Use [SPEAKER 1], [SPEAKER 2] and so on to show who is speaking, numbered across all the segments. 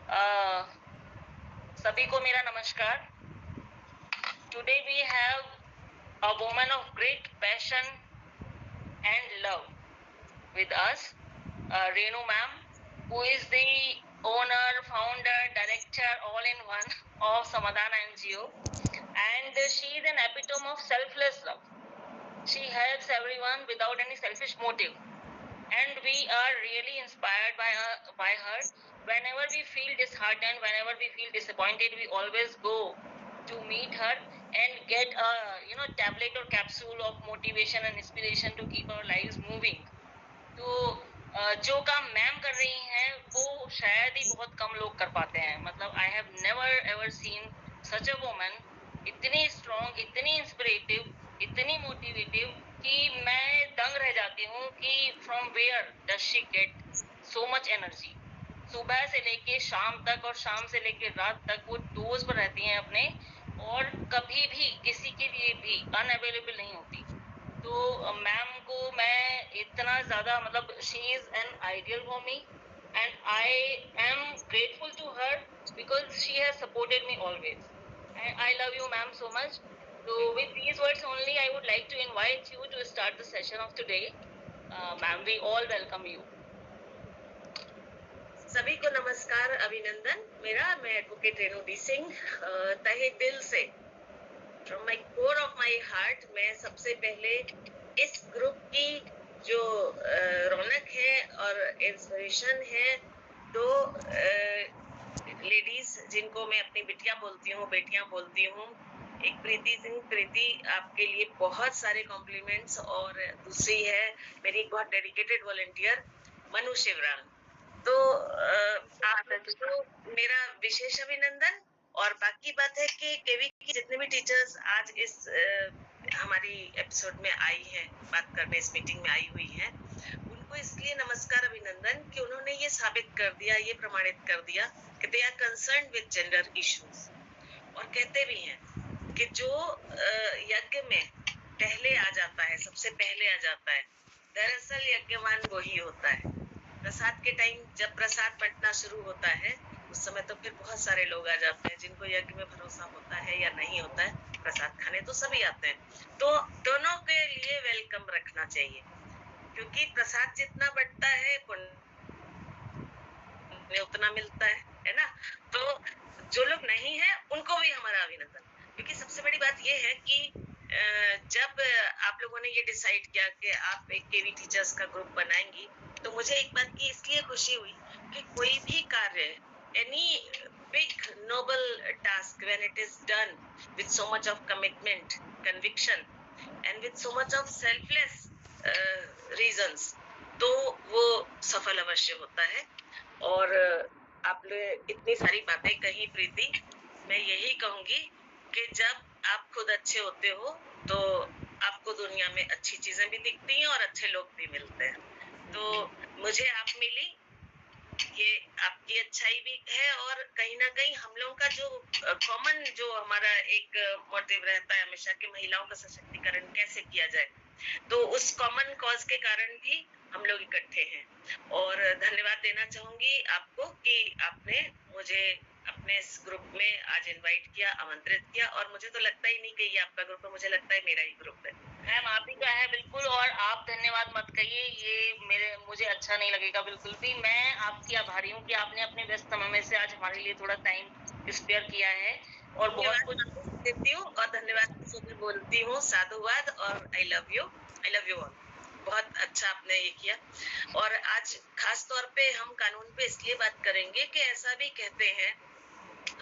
[SPEAKER 1] सभी को मेरा नमस्कार। Today we have a woman of great passion and love with us, Renu ma'am, who is the owner, founder, director, all-in-one of Samadhana NGO, and she is an epitome of selfless love. She helps everyone without any selfish motive, and we are really inspired by her. Whenever we feel disheartened, whenever we feel disappointed, we always go to meet her and get a tablet or capsule of motivation and inspiration to keep our lives moving. तो जो काम ma'am कर रही हैं वो शायद ही बहुत कम लोग कर पाते हैं। मतलब I have never ever seen such a woman इतनी स्ट्रॉन्ग, इतनी इंस्पिरेटिव, इतनी मोटिवेटिव कि मैं दंग रह जाती हूँ कि from where does she get so much energy. सुबह से लेके शाम तक और शाम से लेके रात तक वो डोज पर रहती हैं अपने, और कभी भी किसी के लिए भी अनअवेलेबल नहीं होती। तो मैम को मैं इतना ज्यादा, मतलब she is an ideal for me and I am grateful to her because she has supported me always. I love you ma'am so much. So with these words only I would like to invite you to start the session of today. Ma'am, we all welcome you.
[SPEAKER 2] सभी को नमस्कार, अभिनंदन मेरा। मैं advocate Renu D Singh तहे दिल से, from my core of my heart, मैं सबसे पहले इस ग्रुप की जो रौनक है और इंस्पिरेशन है, दो लेडीज जिनको मैं अपनी बिटिया बोलती हूँ, बेटियां बोलती हूँ। एक प्रीति सिंह, प्रीति आपके लिए बहुत सारे कॉम्प्लीमेंट्स, और दूसरी है मेरी एक बहुत डेडिकेटेड वॉलंटियर मनु शिवराम। तो आप तो मेरा विशेष अभिनंदन। और बाकी बात है कि केवी की जितने भी टीचर्स आज इस हमारी एपिसोड में आई है, बात करने इस मीटिंग में आई हुई है, उनको इसलिए नमस्कार, अभिनंदन कि उन्होंने ये साबित कर दिया, ये प्रमाणित कर दिया कि they are concern with gender issues. और कहते भी हैं कि जो यज्ञ में पहले आ जाता है, सबसे पहले आ जाता है, दरअसल यज्ञवान वही होता है। प्रसाद के टाइम जब प्रसाद बंटना शुरू होता है, उस समय तो फिर बहुत सारे लोग आ जाते हैं जिनको यज्ञ में भरोसा होता है या नहीं होता है, प्रसाद खाने तो सभी आते हैं। तो दोनों के लिए वेलकम रखना चाहिए, क्योंकि प्रसाद जितना बंटता है पुण्य उतना मिलता है ना। तो जो लोग नहीं है उनको भी हमारा अभिनंदन, क्योंकि सबसे बड़ी बात ये है कि जब आप लोगों ने ये डिसाइड किया कि आप एक केवी टीचर्स का ग्रुप बनाएंगी, तो मुझे एक बात की इसलिए खुशी हुई कि कोई भी कार्य, any big noble task, when it is done with so much of commitment, conviction and with so much of selfless reasons, तो वो सफल अवश्य होता है। और आपने इतनी सारी बातें कही प्रीति, मैं यही कहूंगी कि जब आप खुद अच्छे होते हो तो आपको दुनिया में अच्छी चीजें भी दिखती हैं और अच्छे लोग भी मिलते हैं। तो मुझे आप मिली, ये आपकी अच्छाई भी है, और कहीं ना कहीं हम लोगों का जो कॉमन, जो हमारा एक मोटिव रहता है हमेशा कि महिलाओं का सशक्तिकरण कैसे किया जाए, तो उस कॉमन कॉज के कारण भी हम लोग इकट्ठे हैं। और धन्यवाद देना चाहूंगी आपको कि आपने मुझे अपने इस ग्रुप में आज इनवाइट किया, आमंत्रित किया। और मुझे तो लगता ही नहीं कि ये आपका ग्रुप है, मुझे लगता है मेरा ही ग्रुप है।
[SPEAKER 1] मैम आप ही का है बिल्कुल, और आप धन्यवाद मत कहिए, ये मुझे अच्छा नहीं लगेगा बिल्कुल भी। मैं आपकी आभारी हूँ कि आपने अपने व्यस्त समय में से आज हमारे लिए थोड़ा टाइम स्पेयर किया है, और बहुत कुछ
[SPEAKER 2] देती हूँ और धन्यवाद बोलती हूँ, साधुवाद, और आई लव यू ऑल। बहुत अच्छा आपने ये किया। और आज खास तौर पे हम कानून पे इसलिए बात करेंगे कि ऐसा भी कहते हैं,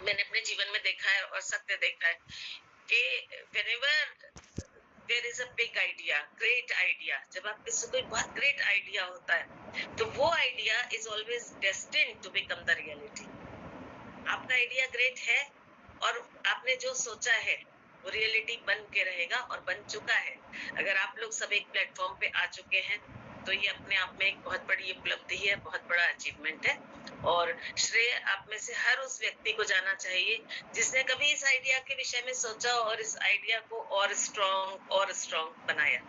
[SPEAKER 2] मैंने अपने जीवन में देखा है और सत्य देखा है कि whenever there is a big idea, great idea, जब आपके से कोई बहुत ग्रेट आइडिया होता है, तो वो idea is always destined to become the reality. आपका आइडिया ग्रेट है और आपने जो सोचा है वो रियलिटी बन के रहेगा, और बन चुका है। अगर आप लोग सब एक प्लेटफॉर्म पे आ चुके हैं तो ये अपने आप में एक बहुत बड़ी उपलब्धि है, बहुत बड़ा अचीवमेंट है। और श्रेय आप में से हर उस व्यक्ति को जाना चाहिए जिसने कभी इस आइडिया के विषय में सोचा और इस आइडिया को और स्ट्रॉन्ग बनाया।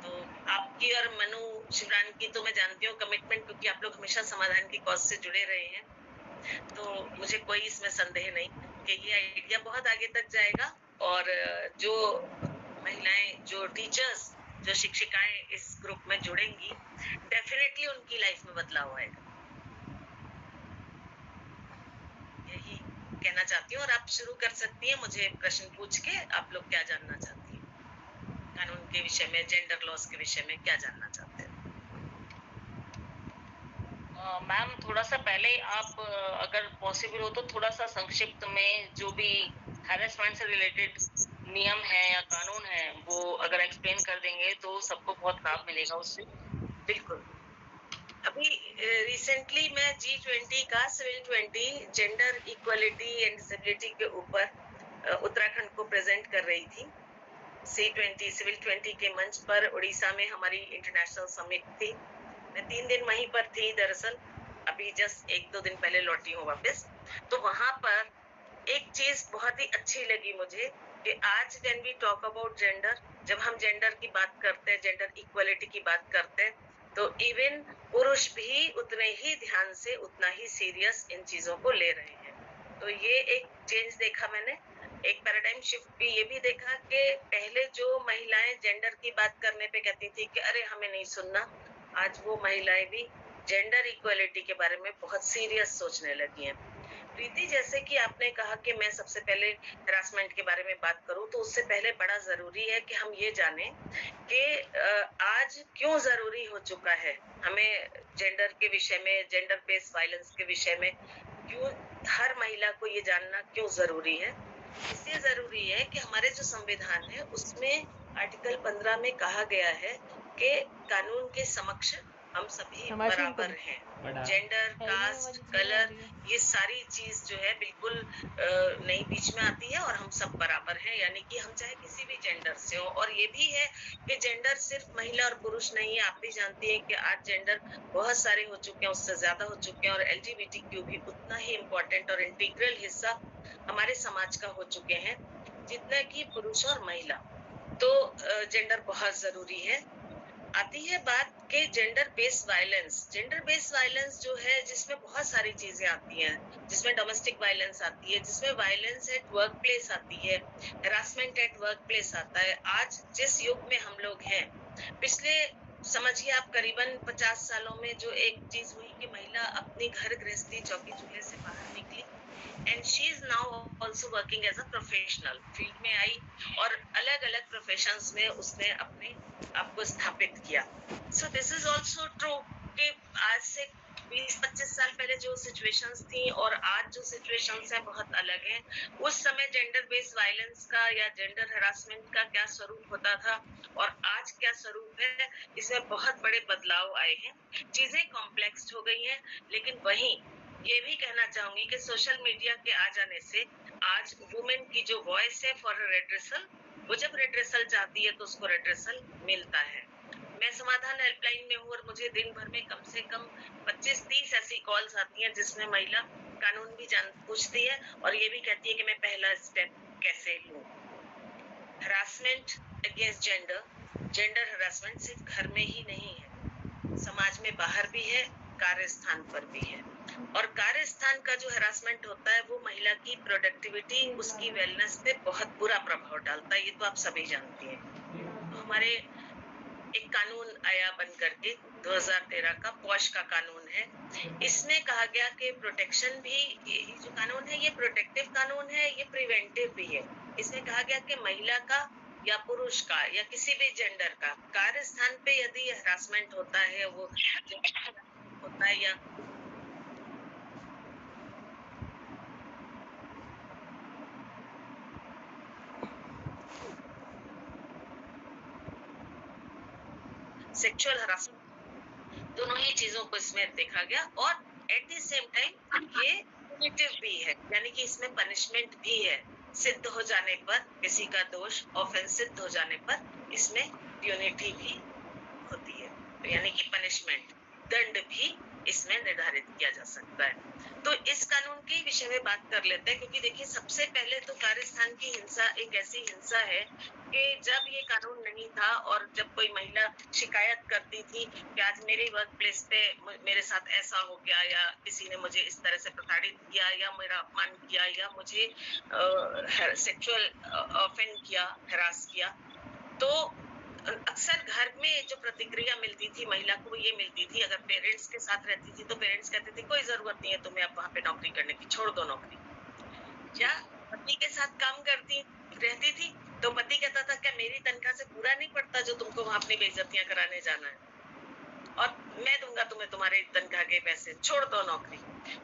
[SPEAKER 2] तो आपकी और मनु शिवरान की तो मैं जानती हूँ कमिटमेंट, क्योंकि आप लोग हमेशा समाधान की कॉज से जुड़े रहे हैं। तो मुझे कोई इसमें संदेह नहीं कि ये आइडिया बहुत आगे तक जाएगा और जो महिलाएं, जो टीचर्स, जो शिक्षिकाएं इस ग्रुप में जुड़ेंगी, डेफिनेटली उनकी लाइफ में बदलाव आएगा। यही कहना चाहती हूँ और आप शुरू कर सकती हैं मुझे प्रश्न पूछ के। आप लोग क्या जानना चाहती हैं कानून के विषय में, जेंडर लॉस के विषय में क्या जानना चाहते हैं?
[SPEAKER 1] मैम थोड़ा सा पहले आप अगर पॉसिबल हो तो थोड़ा सा संक्षिप्त में जो भी हैरेसमेंट से रिलेटेड नियम है या कानून है वो अगर एक्सप्लेन कर देंगे तो सबको बहुत लाभ मिलेगा उससे।
[SPEAKER 2] बिल्कुल। अभी रिसेंटली मैं G20 का civil 20 gender equality and disability के ऊपर उत्तराखंड को प्रेजेंट कर रही थी। C20 सिविल 20 के मंच पर उड़ीसा में हमारी इंटरनेशनल समिट थी। मैं 3 दिन वहीं पर थी दरअसल, अभी जस्ट 1-2 दिन पहले लौटी हूँ वापस। तो वहां पर एक चीज बहुत ही अच्छी लगी मुझे कि आज when we talk about gender, जब हम जेंडर की बात करते हैं, जेंडर इक्वलिटी की बात करते हैं, तो इवन पुरुष भी उतने ही ध्यान से, उतना ही सीरियस इन चीजों को ले रहे हैं। तो ये एक चेंज देखा मैंने। एक पैराडाइम शिफ्ट भी ये भी देखा कि पहले जो महिलाएं जेंडर की बात करने पे कहती थी कि अरे हमें नहीं सुनना, आज वो महिलाएं भी जेंडर इक्वलिटी के बारे में बहुत सीरियस सोचने लगी हैं। प्रीति, जैसे कि आपने कहा कि मैं सबसे पहले हरासमेंट के बारे में बात करूं, तो उससे पहले बड़ा जरूरी है कि हम ये जानें कि आज क्यों जरूरी हो चुका है हमें जेंडर के विषय में, जेंडर बेस्ड वायलेंस के विषय में क्यों हर महिला को ये जानना क्यों जरूरी है। इसलिए जरूरी है कि हमारे जो संविधान है उसमें आर्टिकल 15 में कहा गया है कि कानून के समक्ष हम सभी बराबर हैं। जेंडर, कास्ट, कलर, ये सारी चीज जो है बिल्कुल नहीं बीच में आती है और हम सब बराबर हैं, यानी कि हम चाहे किसी भी जेंडर से हो। और ये भी है कि जेंडर सिर्फ महिला और पुरुष नहीं है। आप भी जानती हैं कि आज जेंडर बहुत सारे हो चुके हैं, उससे ज्यादा हो चुके हैं, और LGBTQ भी उतना ही इम्पोर्टेंट और इंटीग्रल हिस्सा हमारे समाज का हो चुके हैं जितना कि पुरुष और महिला। तो जेंडर बहुत जरूरी है। आती है बात के gender based violence. Gender based violence जो है, जिसमें बहुत सारी चीजें आती हैं, जिसमें डोमेस्टिक वायलेंस आती है, जिसमें वायलेंस एट वर्क प्लेस आती है, हरासमेंट एट वर्क प्लेस आता है। आज जिस युग में हम लोग हैं, पिछले समझिए आप करीबन 50 सालों में जो एक चीज हुई कि महिला अपनी घर गृहस्थी चौकी चूल्हे से बाहर निकली and she is now also working as a professional, field में आई और अलग अलग प्रोफेशंस में उसने अपने आप को स्थापित किया। So this is also true कि आज से 20-25 साल पहले जो सिचुएशंस थी और आज जो सिचुएशंस हैं बहुत अलग हैं। उस समय जेंडर बेस्ड वायलेंस का या जेंडर हरासमेंट का क्या स्वरूप होता था और आज क्या स्वरूप है, इसमें बहुत बड़े बदलाव आए हैं। चीजें कॉम्प्लेक्स हो गई हैं, लेकिन वहीं ये भी कहना चाहूंगी कि सोशल मीडिया के आ जाने से आज वुमेन की जो वॉइस है फॉर रेड्रेसल, वो जब रेड्रेसल चाहती है तो उसको रेड्रेसल मिलता है। मैं समाधान हेल्पलाइन में हूँ और मुझे दिन भर में कम से कम 25-30 ऐसी कॉल्स आती हैं जिसमें महिला कानून भी पूछती है और ये भी कहती है कि मैं पहला स्टेप कैसे लूं। Harassment against gender, gender harassment सिर्फ घर में ही नहीं है, समाज में बाहर भी है, कार्यस्थान पर भी है। और कार्यस्थान का जो हरासमेंट होता है वो महिला की प्रोडक्टिविटी, उसकी वेलनेस पे बहुत बुरा प्रभाव डालता है, ये तो आप सभी जानती हैं। तो हमारे एक कानून आया बन करके 2013 का, पॉश का कानून है। इसमें कहा गया कि प्रोटेक्शन भी, ये जो कानून है ये प्रोटेक्टिव कानून है, ये प्रिवेंटिव भी है। इसमें कहा गया कि महिला का या पुरुष का या किसी भी जेंडर का कार्यस्थान पे यदि हरासमेंट होता है, वो होता है या सेक्सुअल हरासमेंट, दोनों ही चीजों को इसमें देखा गया। और एट द सेम टाइम ये पनिटिव भी है, यानी कि इसमें पनिशमेंट भी है। सिद्ध हो जाने पर किसी का दोष, ऑफेंस सिद्ध हो जाने पर इसमें प्यूनिटी भी होती है, यानी कि पनिशमेंट, दंड भी इसमें निर्धारित किया जा सकता है। तो इस कानून के विषय में बात कर लेते हैं, क्योंकि देखिए सबसे पहले तो कार्यस्थान की हिंसा एक ऐसी हिंसा है कि जब ये कानून नहीं था और जब कोई महिला शिकायत करती थी कि आज मेरे वर्क प्लेस पे मेरे साथ ऐसा हो गया, या किसी ने मुझे इस तरह से प्रताड़ित किया, या मेरा अपमान किया, या मुझे सेक्सुअल ऑफेंड किया, हरास किया, तो अक्सर घर में जो प्रतिक्रिया मिलती थी महिला को, वो ये मिलती थी, अगर पेरेंट्स के साथ रहती थी तो पेरेंट्स कहते थे कोई जरूरत नहीं है तुम्हें अब वहां पे नौकरी करने की, छोड़ दो नौकरी। या पति के साथ काम करती रहती थी तो पति कहता था क्या मेरी तनख्वाह से पूरा नहीं पड़ता जो तुमको वहां अपनी बेइज्जतियां कराने जाना है, और मैं दूंगा तुम्हें तुम्हारे तनख्वाह के पैसे, छोड़ दो नौकरी।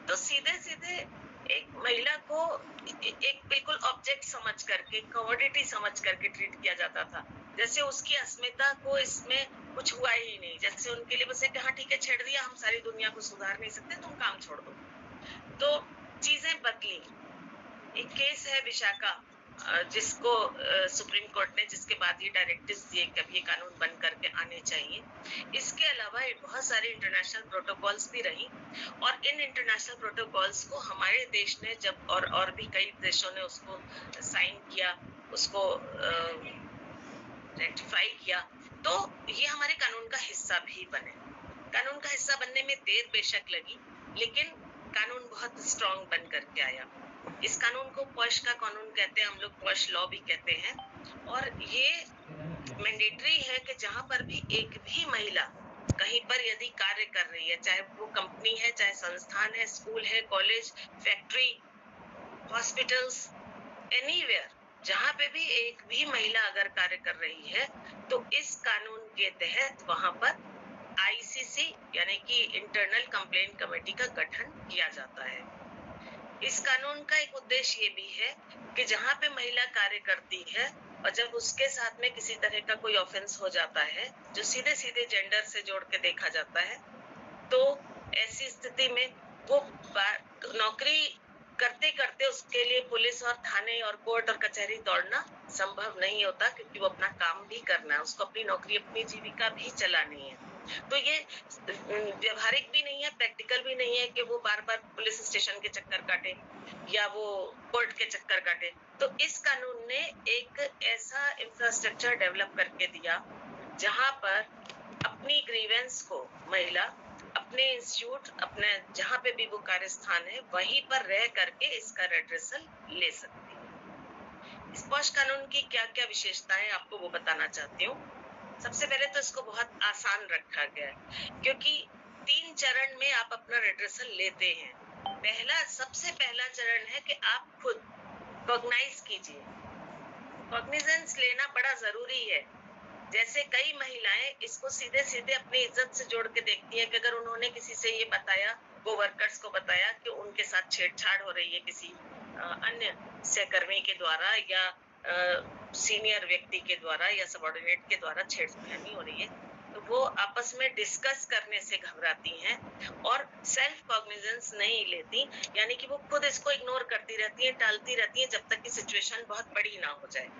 [SPEAKER 2] तो सीधे सीधे एक महिला को एक बिल्कुल ऑब्जेक्ट समझ करके, कमोडिटी समझ करके ट्रीट किया जाता था, जैसे उसकी अस्मिता को इसमें कुछ हुआ ही नहीं, जैसे उनके लिए बस एक हाँ ठीक है छेड़ दिया, हम सारी दुनिया को सुधार नहीं सकते, तुम काम छोड़ दो। तो चीजें बदली। एक केस है विशाखा, जिसको सुप्रीम कोर्ट ने, जिसके बाद ये डायरेक्टिव्स दिए कि अब ये कानून बन करके आने चाहिए। इसके अलावा बहुत सारे इंटरनेशनल प्रोटोकॉल्स भी रही, और इन इंटरनेशनल प्रोटोकॉल्स को हमारे देश ने जब और भी कई देशों ने उसको साइन किया, उसको रेटिफाई किया, तो ये हमारे कानून का हिस्सा भी बने। कानून का हिस्सा बनने में देर बेशक लगी, लेकिन कानून बहुत स्ट्रॉन्ग बन करके आया। इस कानून को पॉश का कानून कहते हैं हम लोग, पॉश लॉ भी कहते हैं, और ये मैंडेटरी है कि जहां पर भी एक भी महिला कहीं पर यदि कार्य कर रही है, चाहे वो कंपनी है, चाहे संस्थान है, स्कूल है, कॉलेज, फैक्ट्री, हॉस्पिटल्स, एनीवेयर, जहां पे भी एक भी महिला अगर कार्य कर रही है तो इस कानून के तहत वहां पर आईसीसी यानी कि इंटरनल कंप्लेंट कमेटी का गठन किया जाता है। इस कानून का एक उद्देश्य ये भी है कि जहां पे महिला कार्य करती है और जब उसके साथ में किसी तरह का कोई ऑफेंस हो जाता है जो सीधे सीधे जेंडर से जोड़ के देखा जाता है, तो ऐसी स्थिति में वो नौकरी करते करते उसके लिए पुलिस और थाने और कोर्ट और कचहरी दौड़ना संभव नहीं होता, क्योंकि वो अपना काम भी करना है, उसको अपनी नौकरी, अपनी जीविका भी चलानी है। तो ये व्यवहारिक भी नहीं है, प्रैक्टिकल भी नहीं है कि वो बार बार पुलिस स्टेशन के चक्कर काटे या वो कोर्ट के चक्कर काटे। तो इस कानून ने एक ऐसा इंफ्रास्ट्रक्चर डेवलप करके दिया जहां पर अपनी ग्रीवेंस को महिला अपने इंस्टीट्यूट, अपने जहां पे भी वो कार्यस्थान है, वहीं पर रह करके इसका रेड्रेसल ले सकती है। इस पॉश कानून की क्या क्या विशेषताएं आपको वो बताना चाहती हूँ। सबसे पहले तो इसको बहुत आसान रखा गया है, क्योंकि 3 चरण में आप अपना रेड्रेसल लेते हैं। सबसे पहला चरण है कि आप खुद कॉग्नाइज कीजिए। कॉग्निजेंस लेना बड़ा जरूरी है। जैसे कई महिलाएं इसको सीधे सीधे अपनी इज्जत से जोड़ के देखती है कि अगर उन्होंने किसी से ये बताया, वो वर्कर्स को बताया कि उनके साथ छेड़छाड़ हो रही है किसी अन्य सहकर्मी के द्वारा या सीनियर व्यक्ति के द्वारा या सबऑर्डिनेट के द्वारा छेड़छाड़ी हो रही है, तो वो आपस में डिस्कस करने से घबराती हैं और सेल्फ कॉग्निजेंस नहीं लेती, यानी कि वो खुद इसको इग्नोर करती रहती है, टालती रहती है जब तक कि सिचुएशन बहुत बड़ी ना हो जाए।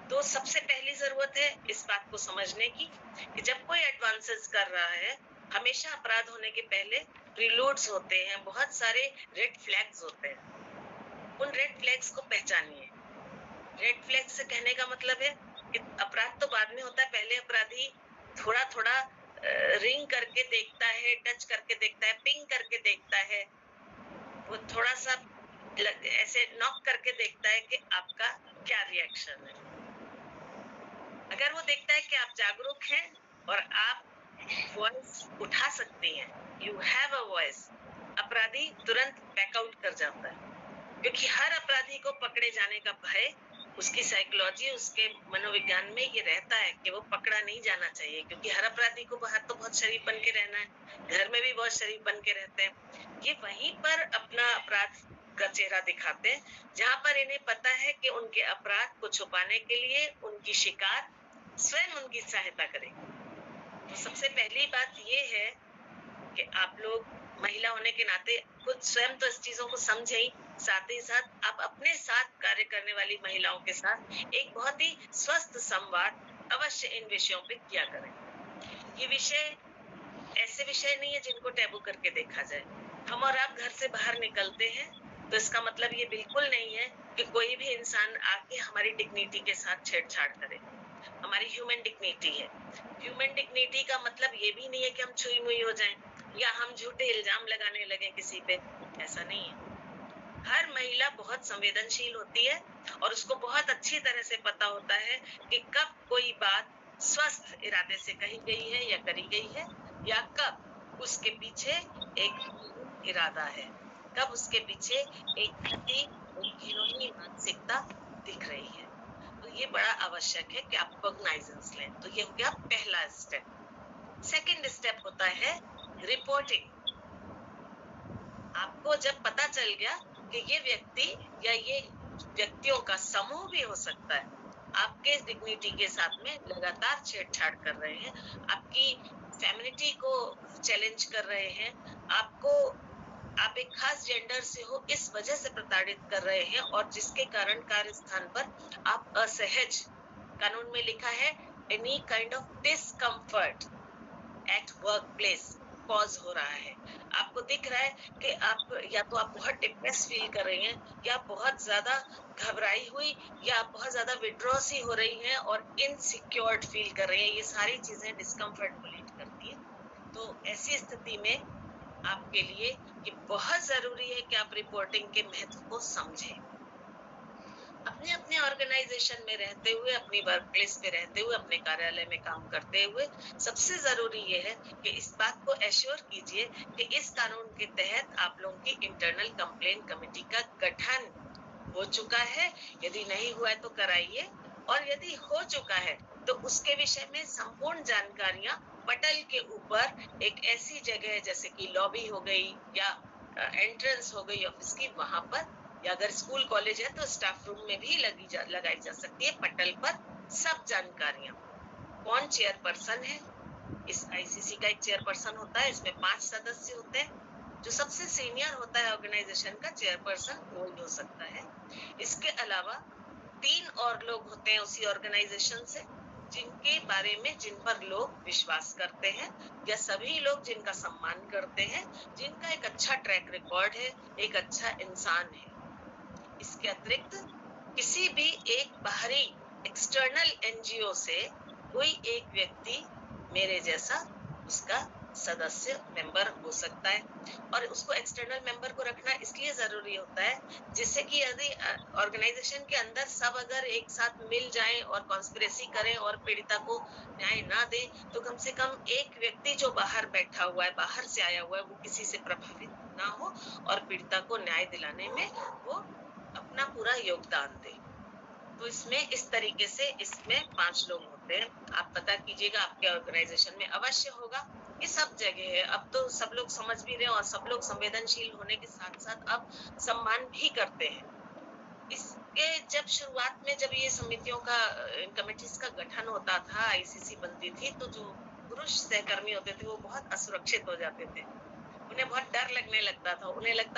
[SPEAKER 2] तो सबसे पहली जरूरत है इस बात को समझने की कि जब कोई एडवांसेस कर रहा है, हमेशा अपराध होने के पहले प्रीलूड्स होते हैं, बहुत सारे रेड फ्लैग्स होते हैं। उन रेड फ्लैग्स को पहचानिए। रेड फ्लैग से कहने का मतलब है कि अपराध तो बाद में होता है, पहले अपराधी थोड़ा थोड़ा रिंग करके देखता है, टच करके देखता है, पिंग करके देखता है, वो थोड़ा सा ऐसे नॉक करके देखता है कि आपका क्या रिएक्शन है। अगर वो देखता है कि आप जागरूक हैं और आप वॉइस उठा सकते हैं, यू हैव अ वॉइस, अपराधी तुरंत बैकआउट कर जाता है, क्योंकि हर अपराधी को पकड़े जाने का भय, उसकी साइकोलॉजी, उसके मनोविज्ञान में ये रहता है कि वो पकड़ा नहीं जाना चाहिए, क्योंकि हर अपराधी को बाहर तो बहुत शरीफ बन के रहना है, घर में भी बहुत शरीफ बन के रहते हैं। ये वहीं पर अपना अपराध का चेहरा दिखाते हैं जहां पर इन्हें पता है कि उनके अपराध को छुपाने के लिए उनकी शिकार स्वयं उनकी सहायता करेगी। तो सबसे पहली बात ये है कि आप लोग महिला होने के नाते खुद स्वयं तो इस चीजों को समझे ही, साथ ही साथ आप अपने साथ कार्य करने वाली महिलाओं के साथ एक बहुत ही स्वस्थ संवाद अवश्य इन विषयों पे किया करें। ये विषय ऐसे विषय नहीं है जिनको टैबू करके देखा जाए। हम और आप घर से बाहर निकलते हैं तो इसका मतलब ये बिल्कुल नहीं है कि कोई भी इंसान आके हमारी डिग्निटी के साथ छेड़छाड़ करे। हमारी ह्यूमन डिग्निटी है। ह्यूमन डिग्निटी का मतलब ये भी नहीं है कि हम छुई मुई हो जाएं या हम झूठे इल्जाम लगाने लगे किसी पे, ऐसा नहीं है। हर महिला बहुत संवेदनशील होती है और उसको बहुत अच्छी तरह से पता होता है कि कब कोई बात स्वस्थ इरादे से कही गई है या करी गई है, या कब उसके पीछे एक इरादा है, कब उसके पीछे एक घटी, एक घिनौनी मानसिकता दिख रही है। तो ये बड़ा आवश्यक है कि आप कॉग्नाइजेंस लें। तो ये हो गया पहला स्टेप। सेकंड स्टेप होता है रिपोर्टिंग। आपको जब पता चल गया कि ये व्यक्ति या ये व्यक्तियों का समूह भी हो सकता है, आपके डिग्निटी के साथ में लगातार छेड़छाड़ कर रहे हैं, आपकी फेमिनिटी को चैलेंज कर रहे हैं, आप एक खास जेंडर से हो इस वजह से प्रताड़ित कर रहे हैं, और जिसके कारण कार्यस्थान पर आप असहज, कानून में लिखा है any kind of discomfort at work place cause हो रहा है। आपको दिख रहा है कि आप या तो आप बहुत डिप्रेस फील कर रही हैं, या आप बहुत ज्यादा घबराई हुई, या आप बहुत ज्यादा विड्रॉ सी हो रही हैं और इनसिक्योर्ड फील कर रही हैं। ये सारी चीजें डिस्कम्फर्ट को लीड करती है। तो ऐसी स्थिति में आपके लिए ये बहुत जरूरी है कि आप रिपोर्टिंग के महत्व को समझें। अपने अपने ऑर्गेनाइजेशन में रहते हुए, अपनी वर्क प्लेस पे रहते हुए, अपने कार्यालय में काम करते हुए सबसे जरूरी ये है कि इस बात को एश्योर कीजिए कि इस कानून के तहत आप लोगों की इंटरनल कंप्लेंट कमेटी का गठन हो चुका है। यदि नहीं हुआ है तो कराइए, और यदि हो चुका है तो उसके विषय में संपूर्ण जानकारियां पटल के ऊपर एक ऐसी जगह जैसे कि लॉबी हो गई या एंट्रेंस हो गई ऑफिस की, वहां पर, या अगर स्कूल कॉलेज है तो स्टाफ रूम में भी लगाई जा सकती है पटल पर सब जानकारियां। कौन चेयरपर्सन है, इस आईसीसी का एक चेयरपर्सन होता है, इसमें 5 सदस्य होते हैं। जो सबसे सीनियर होता है ऑर्गेनाइजेशन का चेयरपर्सन, वो ही हो सकता है। इसके अलावा 3 और लोग होते हैं उसी ऑर्गेनाइजेशन से, जिनके बारे में, जिन पर लोग विश्वास करते हैं, या सभी लोग जिनका सम्मान करते हैं, जिनका एक अच्छा ट्रैक रिकॉर्ड है, एक अच्छा इंसान है। इसके अतिरिक्त किसी भी एक बाहरी एक्सटर्नल एनजीओ से कोई एक व्यक्ति मेरे जैसा उसका सदस्य मेंबर हो सकता है। और उसको एक्सटर्नल मेंबर को रखना इसलिए जरूरी होता है जिससे कि यदि ऑर्गेनाइजेशन के अंदर सब अगर एक साथ मिल जाएं और कॉन्स्पिरेसी करें और पीड़िता को न्याय ना दें, तो कम से कम एक व्यक्ति जो बाहर बैठा हुआ है, बाहर से आया हुआ है, वो किसी से प्रभावित ना हो और पीड़िता को न्याय दिलाने में वो अपना पूरा योगदान दे। तो इसमें इस तरीके से इसमें 5 लोग होते हैं। आप पता कीजिएगा, आपके ऑर्गेनाइजेशन में अवश्य होगा। ये सब जगह है। अब तो सब लोग समझ भी रहे हैं और सब लोग संवेदनशील होने के साथ साथ अब सम्मान भी करते हैं। इसके जब शुरुआत में जब ये समितियों का, कमेटीज का गठन होता था, आईसीसी बनती थी, तो जो पुरुष सहकर्मी होते थे वो बहुत असुरक्षित हो जाते थे। उन्हें बहुत डर लगने लगता था। उन्हें लगता